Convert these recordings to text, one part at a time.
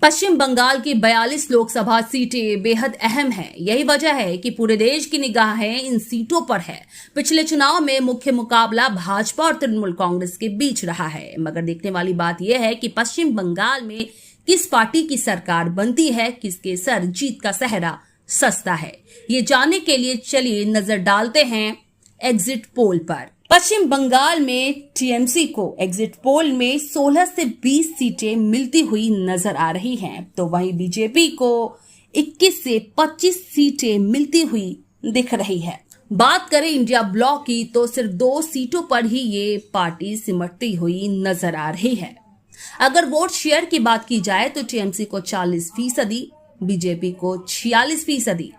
पश्चिम बंगाल की 42 लोकसभा सीटें बेहद अहम हैं। यही वजह है कि पूरे देश की निगाहें इन सीटों पर है। पिछले चुनाव में मुख्य मुकाबला भाजपा और तृणमूल कांग्रेस के बीच रहा है, मगर देखने वाली बात यह है कि पश्चिम बंगाल में किस पार्टी की सरकार बनती है, किसके सर जीत का सहरा सस्ता है। ये जानने के लिए चलिए नजर डालते हैं एग्जिट पोल पर। पश्चिम बंगाल में टीएमसी को एग्जिट पोल में 16 से 20 सीटें मिलती हुई नजर आ रही हैं, तो वहीं बीजेपी को 21 से 25 सीटें मिलती हुई दिख रही है। बात करें इंडिया ब्लॉक की तो सिर्फ 2 सीटों पर ही ये पार्टी सिमटती हुई नजर आ रही है। अगर वोट शेयर की बात की जाए तो टीएमसी को 40%, बीजेपी को 46%,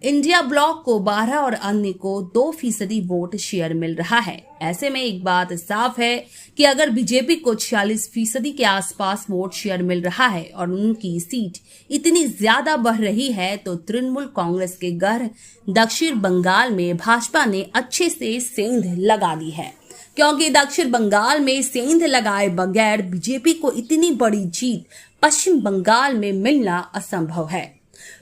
इंडिया ब्लॉक को 12 और अन्य को 2% वोट शेयर मिल रहा है। ऐसे में एक बात साफ है कि अगर बीजेपी को 46% के आसपास वोट शेयर मिल रहा है और उनकी सीट इतनी ज्यादा बढ़ रही है, तो तृणमूल कांग्रेस के घर दक्षिण बंगाल में भाजपा ने अच्छे से सेंध लगा दी है, क्योंकि दक्षिण बंगाल में सेंध लगाए बगैर बीजेपी को इतनी बड़ी जीत पश्चिम बंगाल में मिलना असंभव है।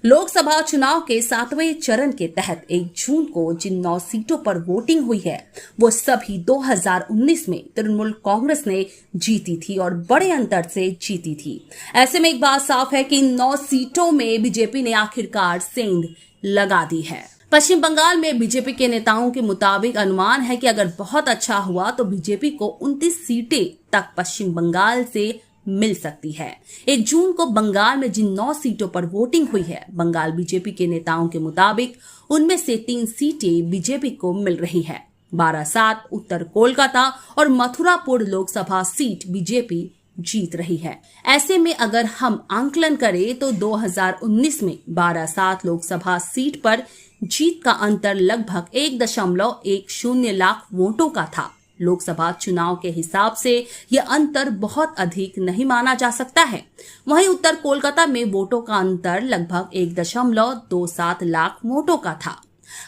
लोकसभा चुनाव के 7वें चरण के तहत 1 जून को जिन 9 सीटों पर वोटिंग हुई है, वो सभी 2019 में तृणमूल कांग्रेस ने जीती थी और बड़े अंतर से जीती थी। ऐसे में एक बात साफ है कि इन 9 सीटों में बीजेपी ने आखिरकार सेंध लगा दी है। पश्चिम बंगाल में बीजेपी के नेताओं के मुताबिक अनुमान है कि अगर बहुत अच्छा हुआ तो बीजेपी को 29 सीटें तक पश्चिम बंगाल से मिल सकती है। 1 जून को बंगाल में जिन 9 सीटों पर वोटिंग हुई है, बंगाल बीजेपी के नेताओं के मुताबिक उनमें से 3 सीटें बीजेपी को मिल रही है। 12-7 उत्तर कोलकाता और मथुरापुर लोकसभा सीट बीजेपी जीत रही है। ऐसे में अगर हम आंकलन करें तो 2019 में 12-7 लोकसभा सीट पर जीत का अंतर लगभग 1.10 लाख वोटों का था। लोकसभा चुनाव के हिसाब से यह अंतर बहुत अधिक नहीं माना जा सकता है। वहीं उत्तर कोलकाता में वोटों का अंतर लगभग 1.27 लाख वोटों का था।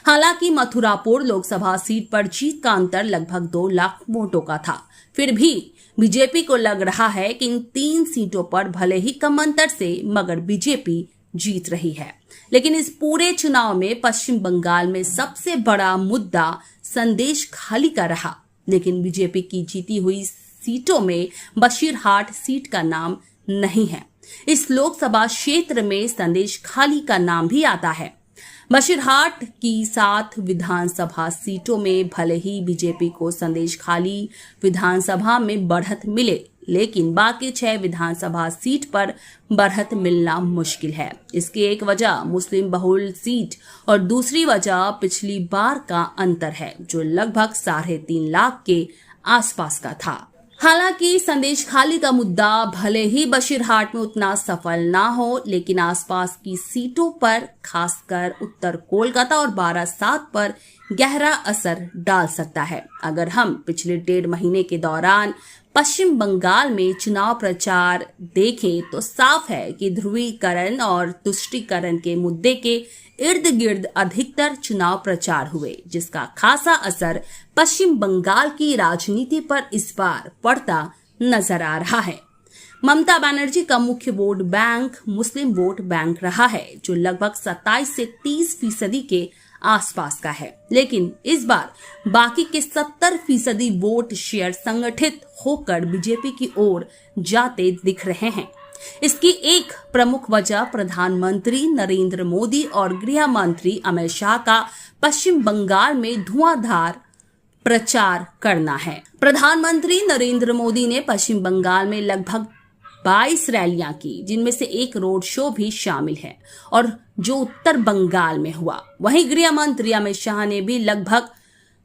हालांकि मथुरापुर लोकसभा सीट पर जीत का अंतर लगभग 2 लाख वोटों का था। फिर भी बीजेपी को लग रहा है कि इन 3 सीटों पर भले ही कम अंतर से मगर बीजेपी जीत रही है। लेकिन इस पूरे चुनाव में पश्चिम बंगाल में सबसे बड़ा मुद्दा संदेश खाली का रहा। लेकिन बीजेपी की जीती हुई सीटों में बशीरहाट सीट का नाम नहीं है। इस लोकसभा क्षेत्र में संदेश खाली का नाम भी आता है। बशीरहाट की 7 विधानसभा सीटों में भले ही बीजेपी को संदेश खाली विधानसभा में बढ़त मिले, लेकिन बाकी 6 विधानसभा सीट पर बढ़त मिलना मुश्किल है। इसकी एक वजह मुस्लिम बहुल सीट और दूसरी वजह पिछली बार का अंतर है, जो लगभग 3.5 लाख के आसपास का था। हालांकि संदेश खाली का मुद्दा भले ही बशीरहाट में उतना सफल ना हो, लेकिन आसपास की सीटों पर खासकर उत्तर कोलकाता और 12-7 पर गहरा असर डाल सकता है। अगर हम पिछले 1.5 महीने के दौरान पश्चिम बंगाल में चुनाव प्रचार देखें तो साफ है कि ध्रुवीकरण और तुष्टीकरण के मुद्दे के इर्द गिर्द अधिकतर चुनाव प्रचार हुए, जिसका खासा असर पश्चिम बंगाल की राजनीति पर इस बार पड़ता नजर आ रहा है। ममता बनर्जी का मुख्य वोट बैंक मुस्लिम वोट बैंक रहा है, जो लगभग 27 से 30% के आसपास का है। लेकिन इस बार बाकी के 70% वोट शेयर संगठित होकर बीजेपी की ओर जाते दिख रहे हैं। इसकी एक प्रमुख वजह प्रधानमंत्री नरेंद्र मोदी और गृह मंत्री अमित शाह का पश्चिम बंगाल में धुआंधार प्रचार करना है। प्रधानमंत्री नरेंद्र मोदी ने पश्चिम बंगाल में लगभग 22 रैलियां की, जिनमें से एक रोड शो भी शामिल है और जो उत्तर बंगाल में हुआ। वहीं गृह मंत्री अमित शाह ने भी लगभग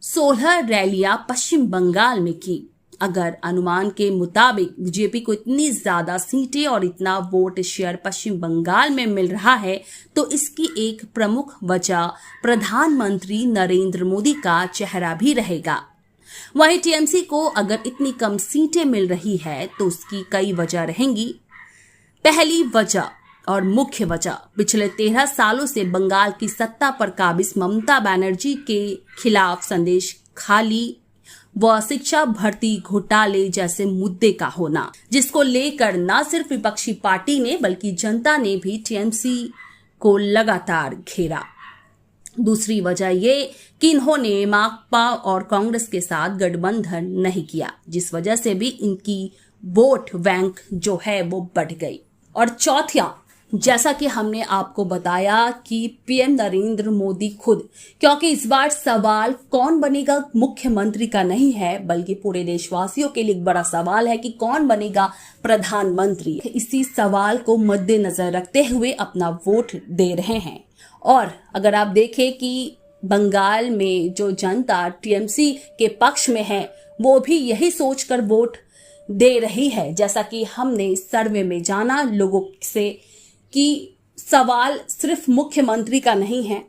16 रैलियां पश्चिम बंगाल में की। अगर अनुमान के मुताबिक बीजेपी को इतनी ज्यादा सीटें और इतना वोट शेयर पश्चिम बंगाल में मिल रहा है, तो इसकी एक प्रमुख वजह प्रधानमंत्री नरेंद्र मोदी का चेहरा भी रहेगा। वहीं टीएमसी को अगर इतनी कम सीटें मिल रही है तो उसकी कई वजह रहेंगी। पहली वजह और मुख्य वजह पिछले 13 सालों से बंगाल की सत्ता पर काबिज ममता बनर्जी के खिलाफ संदेश खाली व शिक्षा भर्ती घोटाले जैसे मुद्दे का होना, जिसको लेकर न सिर्फ विपक्षी पार्टी ने बल्कि जनता ने भी टीएमसी को लगातार घेरा। दूसरी वजह ये कि इन्होंने माकपा और कांग्रेस के साथ गठबंधन नहीं किया, जिस वजह से भी इनकी वोट बैंक जो है वो बढ़ गई। और चौथिया, जैसा कि हमने आपको बताया कि पीएम नरेंद्र मोदी खुद, क्योंकि इस बार सवाल कौन बनेगा मुख्यमंत्री का नहीं है बल्कि पूरे देशवासियों के लिए एक बड़ा सवाल है कि कौन बनेगा प्रधानमंत्री। इसी सवाल को मद्देनजर रखते हुए अपना वोट दे रहे हैं। और अगर आप देखें कि बंगाल में जो जनता टीएमसी के पक्ष में है वो भी यही सोचकर वोट दे रही है, जैसा कि हमने सर्वे में जाना लोगों से कि सवाल सिर्फ मुख्यमंत्री का नहीं है,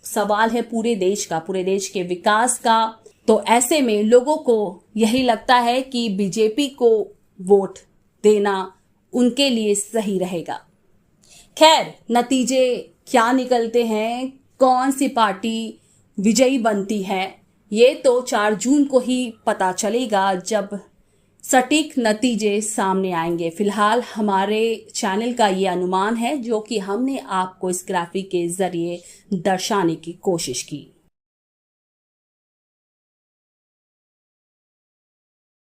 सवाल है पूरे देश का, पूरे देश के विकास का। तो ऐसे में लोगों को यही लगता है कि बीजेपी को वोट देना उनके लिए सही रहेगा। खैर, नतीजे क्या निकलते हैं, कौन सी पार्टी विजयी बनती है, ये तो 4 जून को ही पता चलेगा जब सटीक नतीजे सामने आएंगे। फिलहाल हमारे चैनल का ये अनुमान है जो कि हमने आपको इस ग्राफिक के जरिए दर्शाने की कोशिश की।